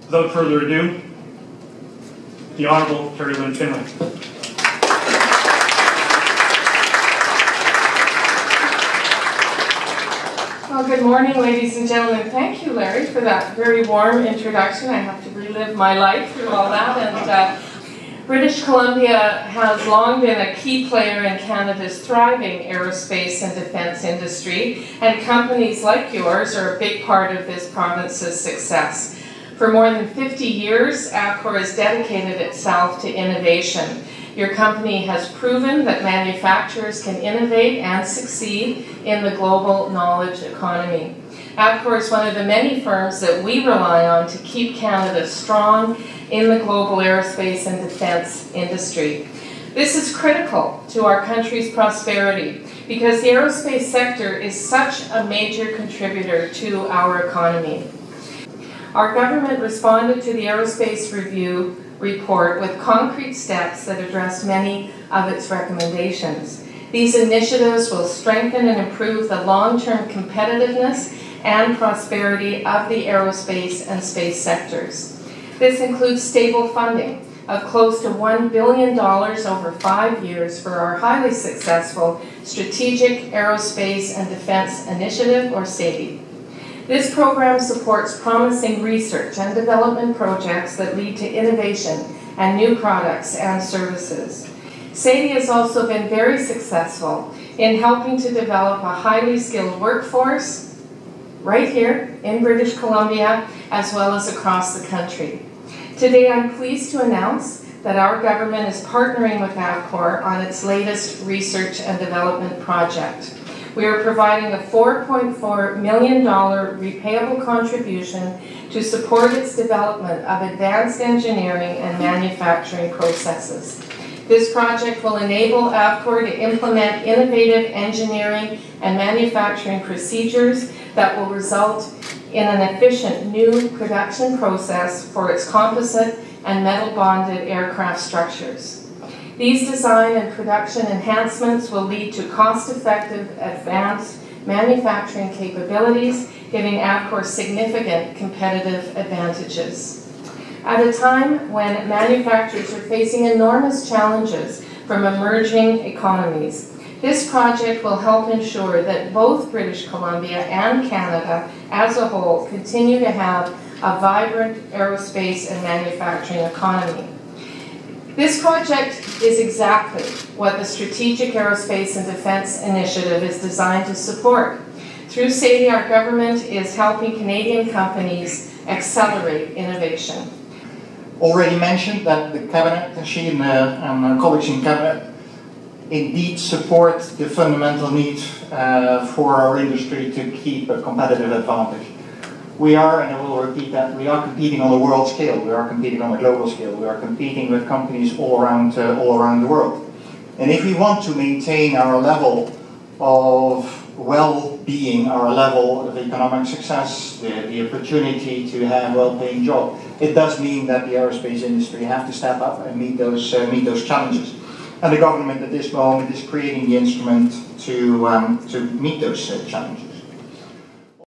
Without further ado, the Honourable Terry Lynn Finlay. Well, good morning, ladies and gentlemen. Thank you, Larry, for that very warm introduction. I have to relive my life through all that. And British Columbia has long been a key player in Canada's thriving aerospace and defence industry, and companies like yours are a big part of this province's success. For more than 50 years, Avcor has dedicated itself to innovation. Your company has proven that manufacturers can innovate and succeed in the global knowledge economy. Avcor is one of the many firms that we rely on to keep Canada strong in the global aerospace and defence industry. This is critical to our country's prosperity because the aerospace sector is such a major contributor to our economy. Our government responded to the Aerospace Review report with concrete steps that address many of its recommendations. These initiatives will strengthen and improve the long-term competitiveness and prosperity of the aerospace and space sectors. This includes stable funding of close to $1 billion over 5 years for our highly successful Strategic Aerospace and Defence Initiative, or SADE. This program supports promising research and development projects that lead to innovation and new products and services. SADE has also been very successful in helping to develop a highly skilled workforce right here in British Columbia as well as across the country. Today I'm pleased to announce that our government is partnering with Avcor on its latest research and development project. We are providing a $4.4 million repayable contribution to support its development of advanced engineering and manufacturing processes. This project will enable Avcor to implement innovative engineering and manufacturing procedures that will result in an efficient new production process for its composite and metal bonded aircraft structures. These design and production enhancements will lead to cost-effective, advanced manufacturing capabilities, giving Avcor significant competitive advantages. At a time when manufacturers are facing enormous challenges from emerging economies, this project will help ensure that both British Columbia and Canada as a whole continue to have a vibrant aerospace and manufacturing economy. This project is exactly what the Strategic Aerospace and Defence Initiative is designed to support. Through SADE, our government is helping Canadian companies accelerate innovation. Already mentioned that the Cabinet, and she and colleagues in Cabinet, indeed support the fundamental need for our industry to keep a competitive advantage. We are, and I will repeat that, we are competing on a world scale, we are competing on a global scale, we are competing with companies all around the world. And if we want to maintain our level of well-being, our level of economic success, the opportunity to have a well-paying job, it does mean that the aerospace industry have to step up and meet those challenges. And the government at this moment is creating the instrument to meet those challenges.